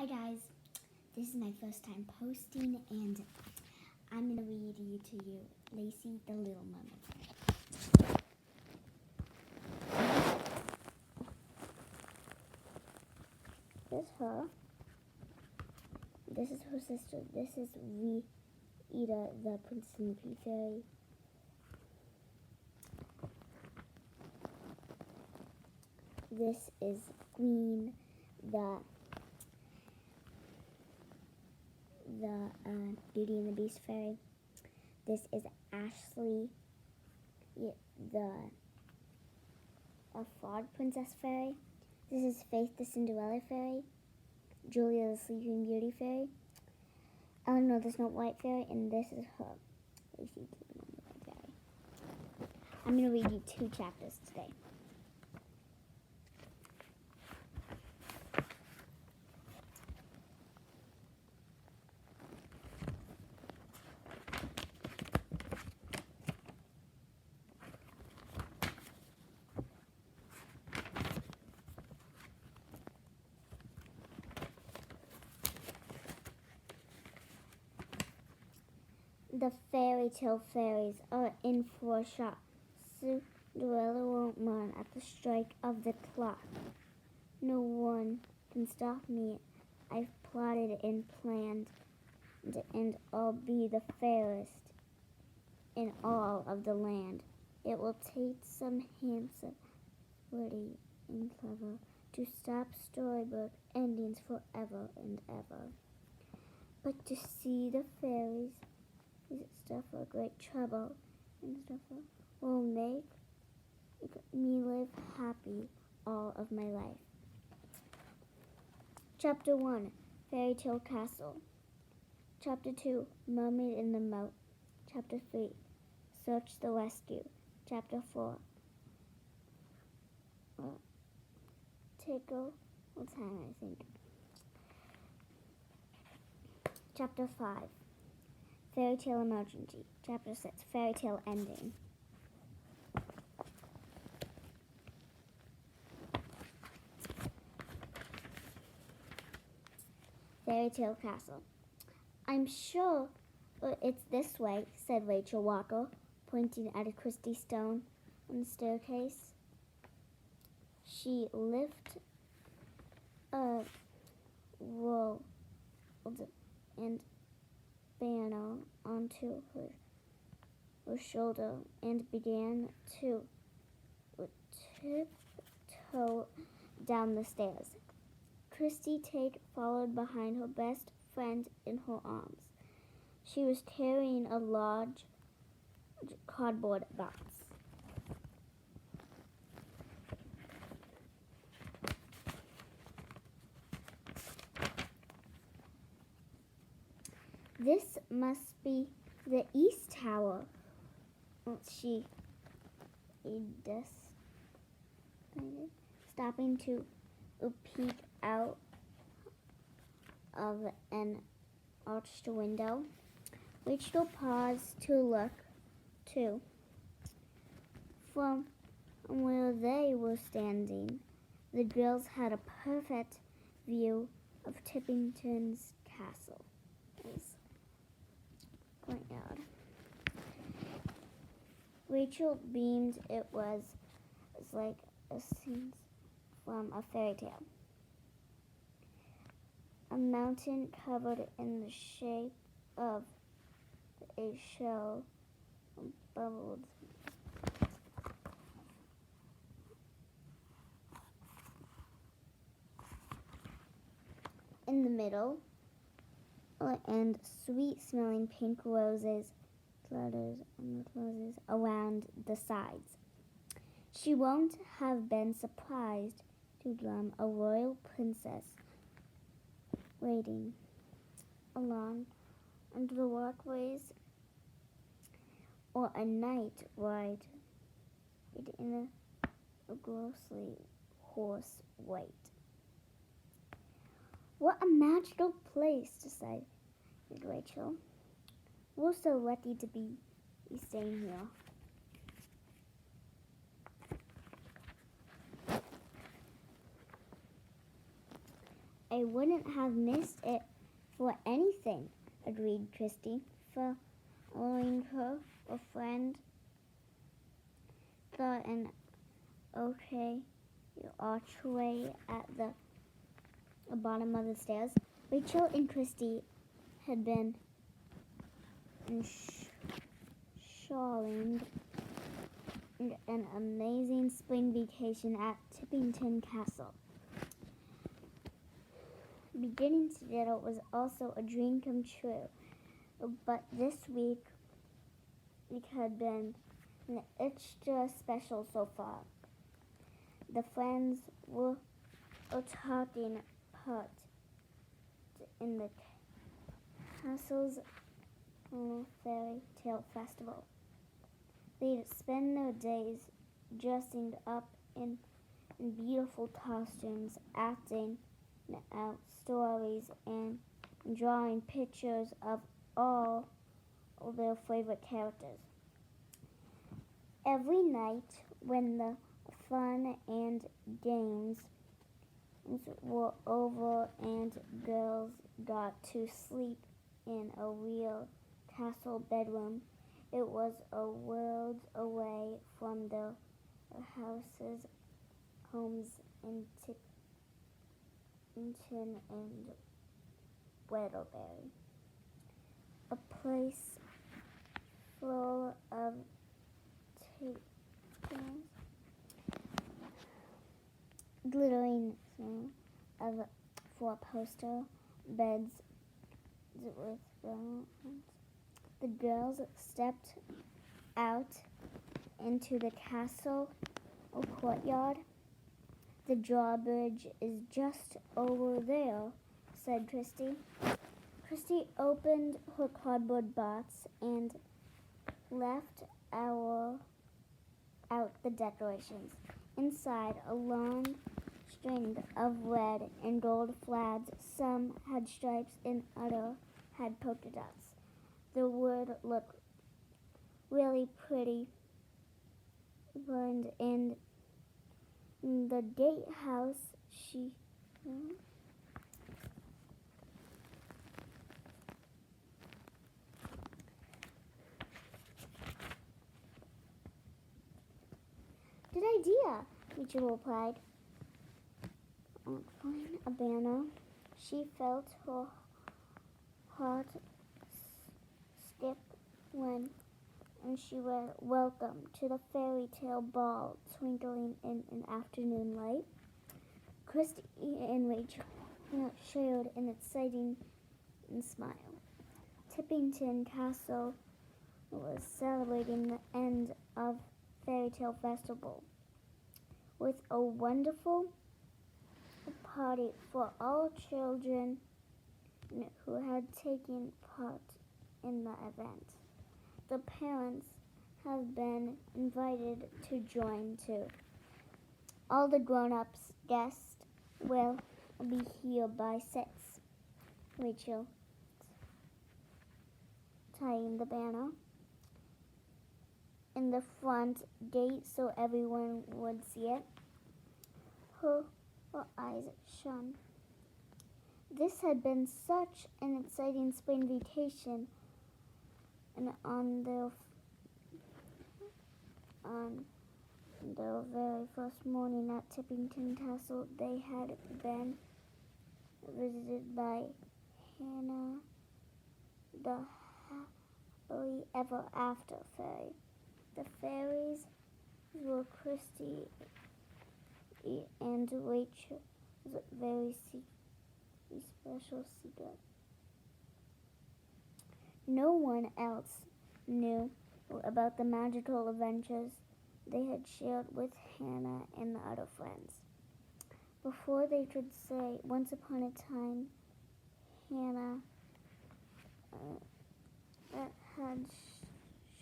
Hi guys, this is my first time posting and I'm going to read to you Lacy the Little Mermaid. This is her. This is her sister. This is Rita, the Princess and the Pea Fairy. This is Queen, the Beauty and the Beast fairy. This is Ashley, the Fraud Princess fairy. This is Faith, the Cinderella fairy. Julia, the Sleeping Beauty fairy. Eleanor, the Snow White fairy, and this is her, Lacy, the Mermaid fairy. I'm going to read you 2 chapters today. The fairytale fairies are in for a shock. Cinderella won't run at the strike of the clock. No one can stop me. I've plotted and planned, and I'll be the fairest in all of the land. It will take some handsome, witty, and clever to stop storybook endings forever and ever. But to see the fairies stuff for great trouble and stuff will make me live happy all of my life. Chapter 1, Fairytale Castle. Chapter 2, Mermaid in the Moat. Chapter 3, Search the Rescue. Chapter 4, Take a little time, I think. Chapter 5, Fairytale Emergency. Chapter 6, Fairytale Ending. Fairytale Castle. I'm sure it's this way, said Rachel Walker, pointing at a crystal stone on the staircase. She lifted a rolled and banner onto her shoulder and began to tiptoe down the stairs. Christy Tate followed behind her best friend in her arms. She was carrying a large cardboard box. This must be the East Tower, she decided, stopping to peek out of an arched window. Rachel paused to look, too. From where they were standing, the girls had a perfect view of Tippington's castle. Courtyard. Rachel beamed. It was like a scene from a fairy tale. A mountain covered in the shape of a shell bubbled. In the middle, and sweet-smelling pink roses fluttered on the closes around the sides. She won't have been surprised to drum a royal princess waiting along under the walkways, or a knight ride in a ghostly horse white. What a magical place to say, said Rachel. We're so lucky to be staying here. I wouldn't have missed it for anything, agreed Christy, following her friend thought an okay archway at the bottom of the stairs. Rachel and Christy had been installing an amazing spring vacation at Tippington Castle. Beginning together was also a dream come true, but this week it had been extra special so far. The friends were taking part in the castle's fairy tale festival. They'd spend their days dressing up in beautiful costumes, acting out stories, and drawing pictures of all their favorite characters. Every night when the fun and games were over and girls got to sleep in a real castle bedroom, it was a world away from their homes in Tippington and Weatherbury, a place full of glittering of four-poster beds with garlands. The girls stepped out into the castle courtyard. The drawbridge is just over there, said Christy. Christy opened her cardboard box and left out the decorations. Inside, a long string of red and gold flags. Some had stripes and others had polka dots. The wood looked really pretty, and in the gatehouse Good idea, Rachel replied. Find a banner. She felt her heart skip when she was welcome to the fairy tale ball twinkling in an afternoon light. Christy and Rachel shared an exciting smile. Tippington Castle was celebrating the end of Fairy Tale Festival with a wonderful party for all children who had taken part in the event. The parents have been invited to join too. All the grown-ups guests will be here by 6. Rachel tying the banner in the front gate so everyone would see it. Her eyes shone. This had been such an exciting spring vacation, and on their very first morning at Tippington Castle, they had been visited by Hannah, the happily ever after fairy. The fairies were Christy and Rachel's very special secret. No one else knew about the magical adventures they had shared with Hannah and the other friends. Before they could say, once upon a time, Hannah had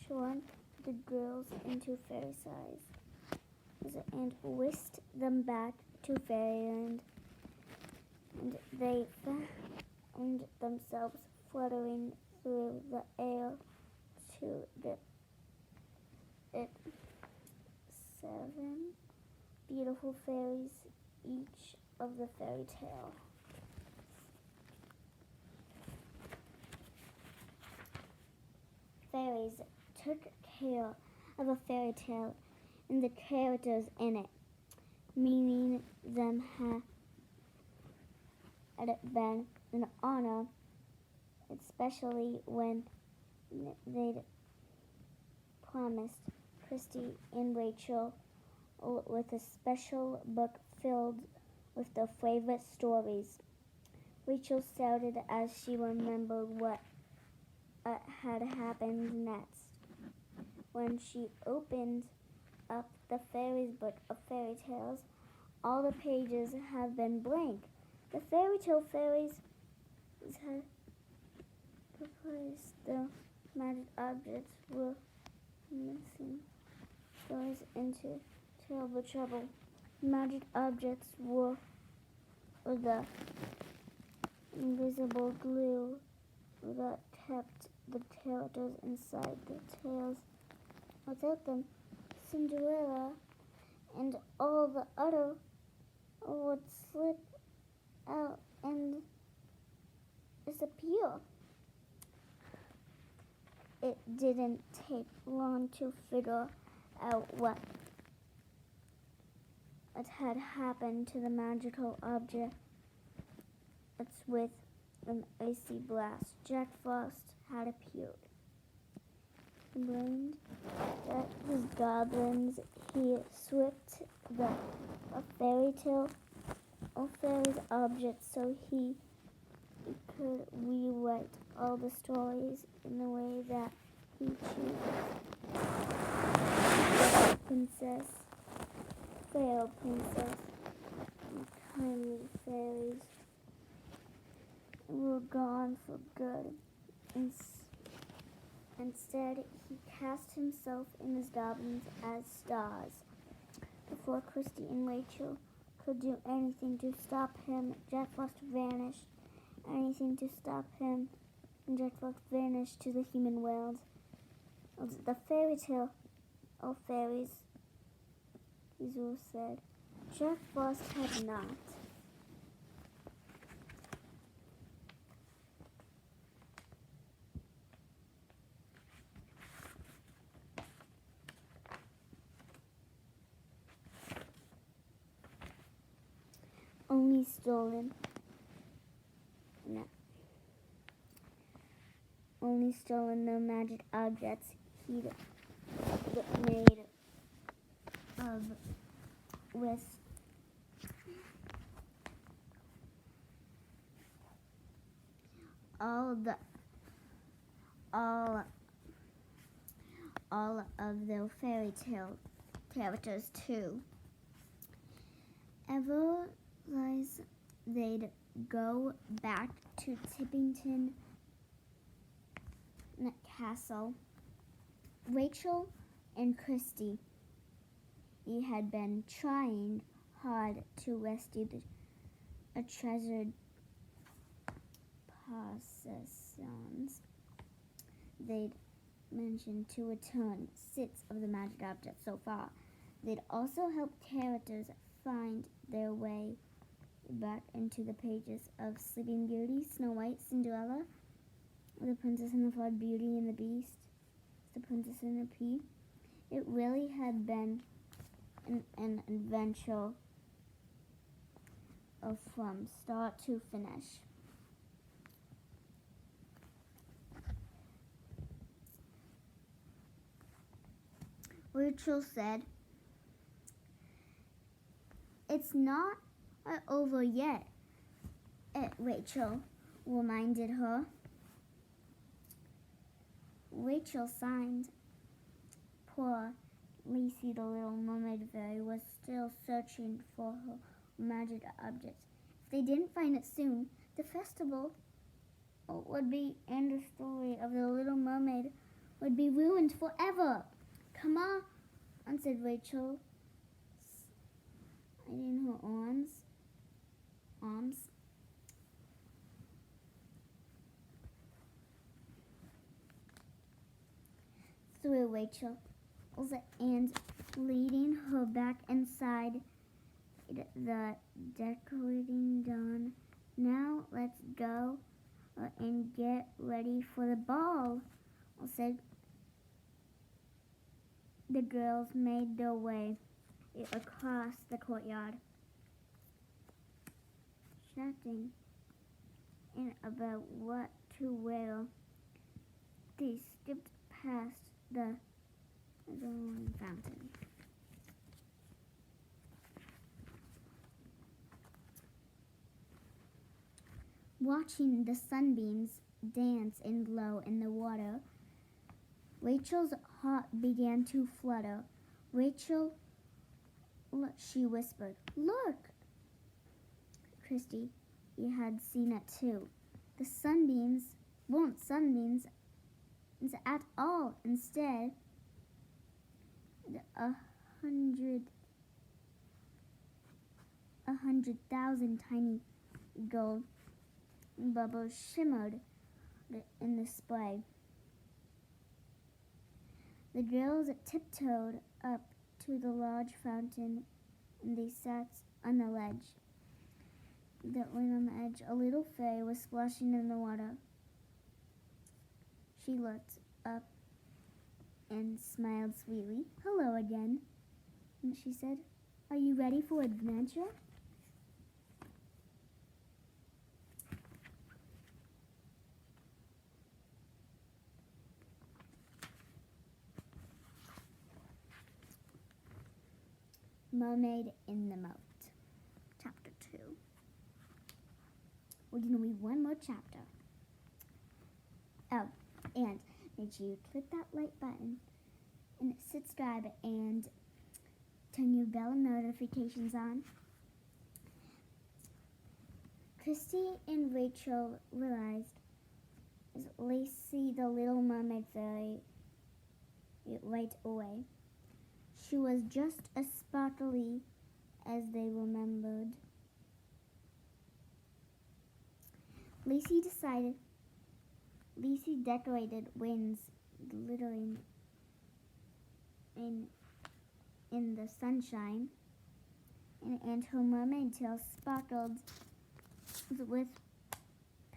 shorn the girls into fairy size and whisked them back to fairyland, and they found themselves fluttering through the air to it 7 beautiful fairies, each of the fairy tale. fairies took care of a fairy tale and the characters in it, meaning them had it been an honor, especially when they'd promised Christy and Rachel with a special book filled with their favorite stories. Rachel shouted as she remembered what had happened next. When she opened up the fairies book of fairy tales, all the pages had been blank. The fairy tale fairies had replaced the magic objects were missing. Stories into terrible trouble. Magic objects were the invisible glue that kept the characters inside the tales. Without them, Cinderella and all the other would slip out and disappear. It didn't take long to figure out what had happened to the magical object. It's with an icy blast. Jack Frost had appeared. He blamed that his goblins. He swept a fairy tale of fairies objects so he could rewrite all the stories in the way that he chose. The princess, fair princess, and kindly fairies were gone for good. Instead, he cast himself and his goblins as stars. Before Christy and Rachel could do anything to stop him, Jack Frost vanished. Anything to stop him, and Jack Frost vanished to the human world. The fairy tale of fairies, Israel said. Jack Frost had not. Only stolen. No. Only stolen the magic objects he'd made of with all of their fairy tale characters too. Otherwise, they'd go back to Tippington Castle. Rachel and Christy had been trying hard to rescue a treasured possessions they'd mentioned to return 6 of the magic objects so far. They'd also helped characters find their way back into the pages of Sleeping Beauty, Snow White, Cinderella, The Princess and the Frog, Beauty and the Beast, The Princess and the Pea. It really had been an adventure from start to finish. Rachel said, "It's not over yet," Rachel reminded her. Rachel signed. Poor Lacy, the little mermaid fairy, was still searching for her magic objects. If they didn't find it soon, the festival would be, and the story of the little mermaid would be ruined forever. "Come on," said Rachel, sliding her arms. Through Rachel and leading her back inside the decorating dawn. "Now let's go and get ready for the ball," said The girls made their way across the courtyard, chatting about what to wear. They skipped past the fountain. Watching the sunbeams dance and glow in the water, Rachel's heart began to flutter. Rachel, she whispered, "Look!" Christy had seen it too. The sunbeams weren't sunbeams at all. Instead, 100,000 tiny gold bubbles shimmered in the spray. The girls tiptoed up to the large fountain, and they sat on the ledge. Right on the edge, a little fairy was splashing in the water. She looked up and smiled sweetly. "Hello again," and she said. "Are you ready for adventure?" Mermaid in the Moat, Chapter 2. We're going to read one more chapter. Oh, and make sure you click that like button and subscribe and turn your bell notifications on. Christy and Rachel realized Lacy, the little mermaid fairy, right away. She was just as sparkly as they remembered. Lacy decorated wings glittering in the sunshine, and her mermaid tail sparkled with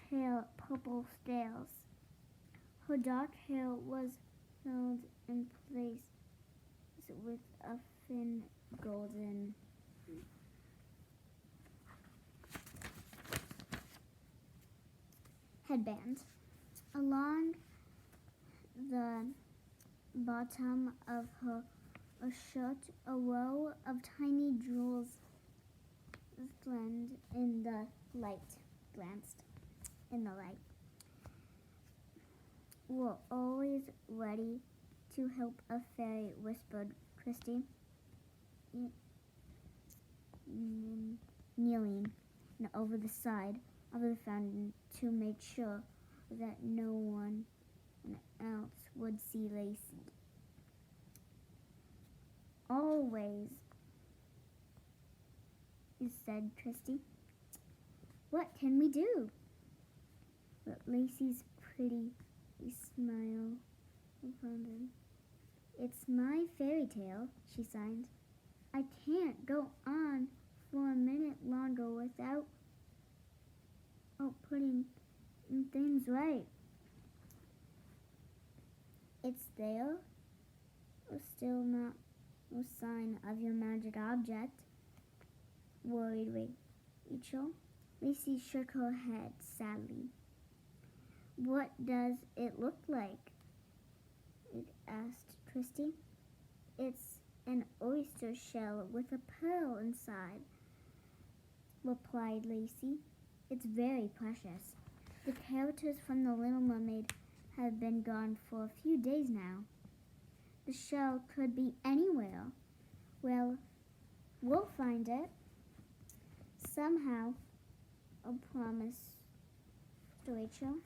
pale purple scales. Her dark hair was held in place with a thin golden headband. Along the bottom of her shirt, a row of tiny jewels glanced in the light. "We're always ready to help a fairy," whispered Christy, kneeling over the side of the fountain to make sure that no one else would see Lacy. "Always," said Christy. "What can we do?" But Lacy's pretty smile responded. "It's my fairy tale," she sighed. "I can't go on for a minute longer without putting things right." "It's there, still not no sign of your magic object," worried Rachel. Lacy shook her head sadly. "What does it look like?" asked Christy. "It's an oyster shell with a pearl inside," replied Lacy. "It's very precious. The characters from The Little Mermaid have been gone for a few days now. The shell could be anywhere. Well, we'll find it somehow," promised Rachel.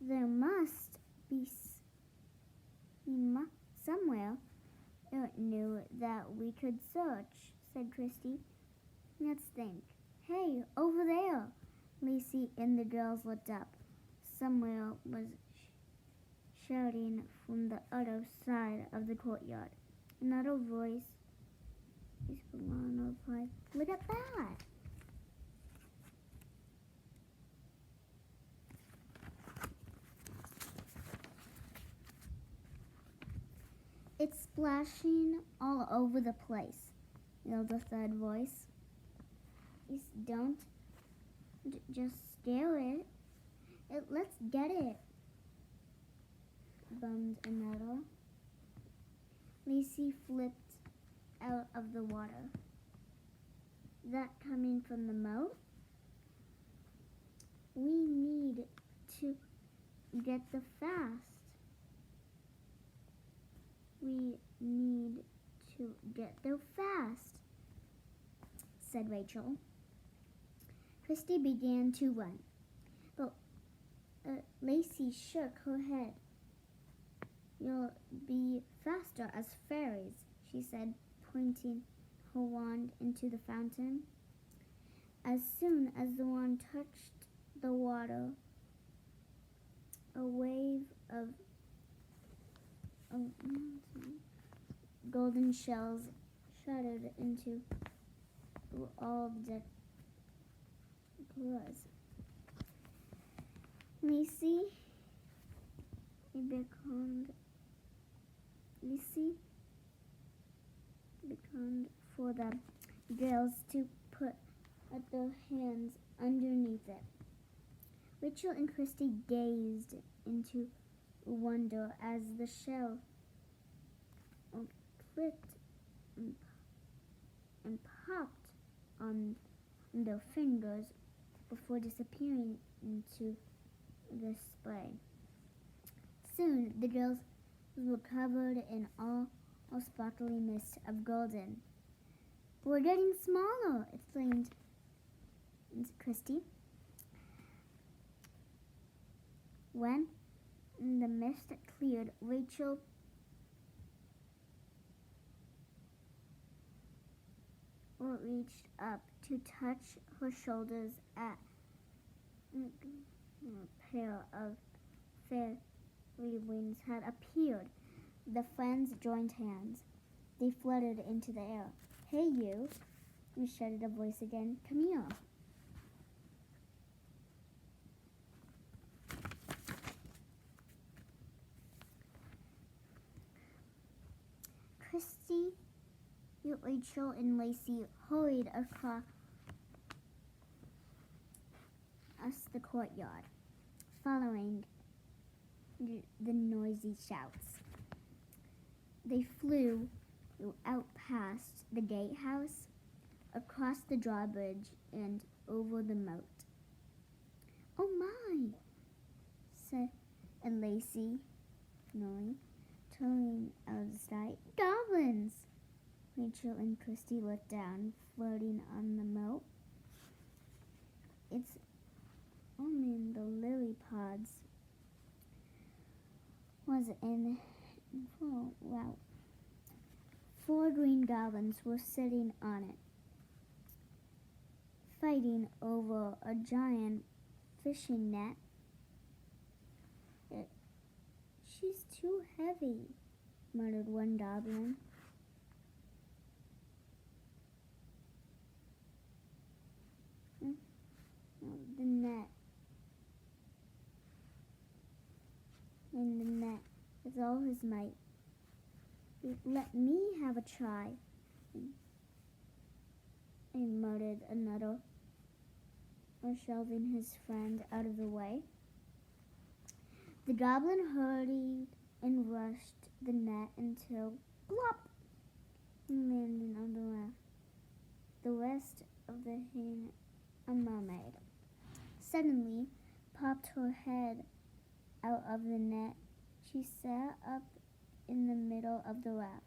"There must be somewhere new that we could search," said Christy. "Let's think. Hey, over there!" Lacy and the girls looked up. Somewhere was shouting from the other side of the courtyard. Another voice replied, "Look at that!" It's splashing all over the place, yelled the third voice. Don't just scare it. Let's get it, bummed another. Lacy flipped out of the water. That coming from the moat? We need to get there fast. We need to get there fast, said Rachel. Christy began to run, but Lacy shook her head. You'll be faster as fairies, she said, pointing her wand into the fountain. As soon as the wand touched the water, a wave of golden shells shattered into all the claws. Lacy beckoned for the girls to put their hands underneath it. Rachel and Christy gazed into wonder as the shell clicked and popped on their fingers before disappearing into the spray. Soon the girls were covered in all sparkly mist of golden. We're getting smaller, exclaimed Christy. When the mist cleared, Rachel reached up to touch her shoulders at a pair of fairy wings had appeared. The friends joined hands. They fluttered into the air. Hey, you, shouted a voice again. Come here. Christy, Rachel, and Lacy hurried across the courtyard, following the noisy shouts. They flew out past the gatehouse, across the drawbridge, and over the moat. Oh my, said Lacy, turning out of sight. Goblins! Rachel and Christy looked down, floating on the moat. It's only in the lily pods. Was in full rout. 4 green goblins were sitting on it, fighting over a giant fishing net. She's too heavy, muttered one goblin. The net. In the net with all his might. Let me have a try, muttered another, shoving his friend out of the way. The goblin hurried and rushed the net until plop, landing on the left. The rest of the hand, a mermaid, suddenly popped her head out of the net. She sat up in the middle of the raft.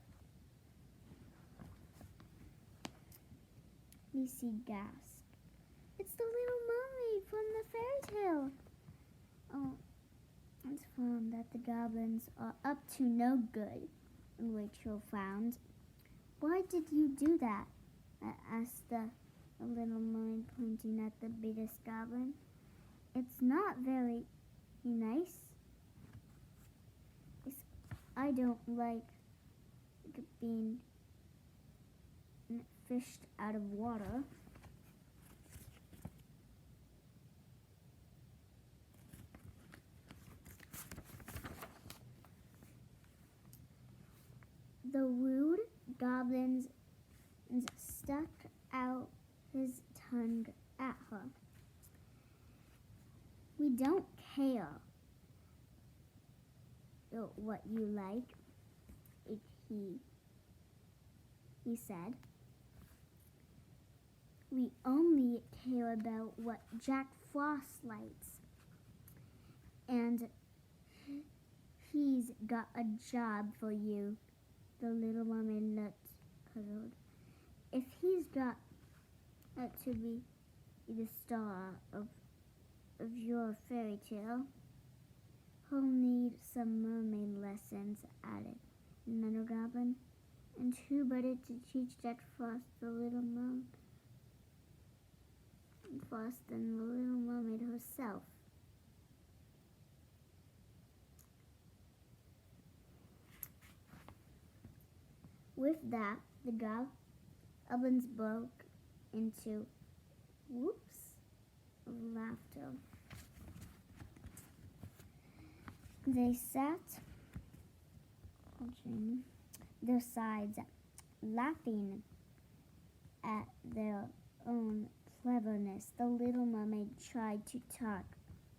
Lacy gasped. It's the little mermaid from the fairy tale. Oh, it's found that the goblins are up to no good, Rachel frowned. Why did you do that? Asked the little mermaid, pointing at the biggest goblin. It's not very nice. I don't like being fished out of water. The rude goblin stuck out his tongue at her. We don't care what you like, he said. We only care about what Jack Frost likes. And he's got a job for you. The little mermaid looked puzzled. If he's got to be the star of your fairy tale, he'll need some mermaid lessons, added another goblin. And who better to teach Jack Frost the little mermaid than the little mermaid herself? With that, the goblins broke into whoops of laughter. They sat on their sides, laughing at their own cleverness. The little mermaid tried to talk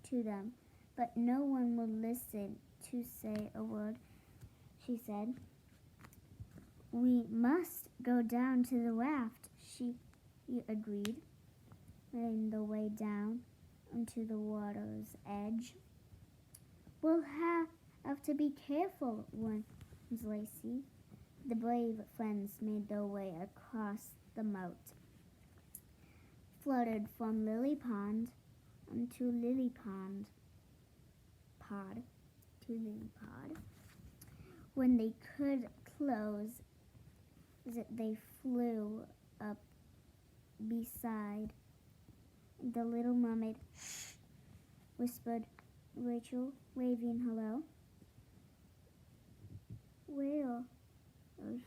to them, but no one would listen to say a word. She said, "We must go down to the raft," she agreed, leading the way down onto the water's edge. "We'll have to be careful," warned Lacy. The brave friends made their way across the moat, floated from lily pond to lily pod. When they could close, they flew up beside the little mermaid. "Shh," whispered Rachel, waving hello. "Where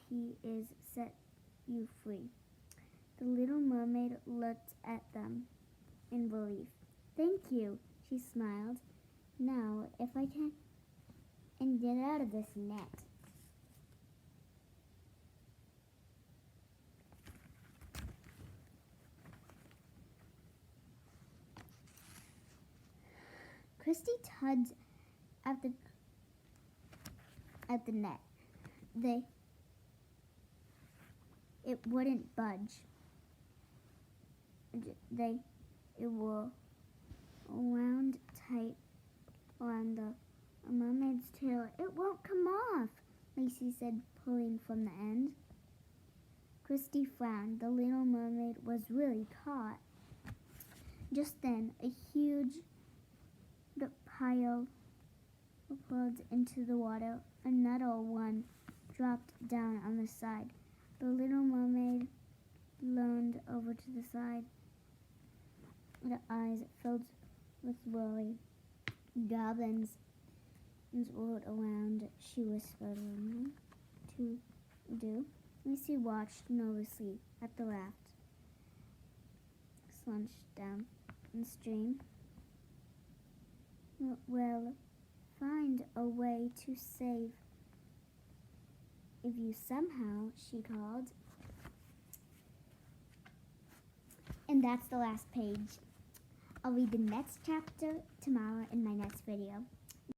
he is set you free." The little mermaid looked at them in relief. "Thank you," she smiled. "Now, if I can get out of this net." Christy tugged at the net. It wouldn't budge. It were wound tight on the mermaid's tail. "It won't come off," Lacy said, pulling from the end. Christy frowned. The little mermaid was really caught. Just then, a huge pile pulled into the water. Another one dropped down on the side. The little mermaid leaned over to the side. Her eyes filled with worry. Goblins whirled around. She whispered, "To do?" Lacy watched nervously at the raft slunched down the stream. "We'll find a way to save you somehow," she called. And that's the last page. I'll read the next chapter tomorrow in my next video.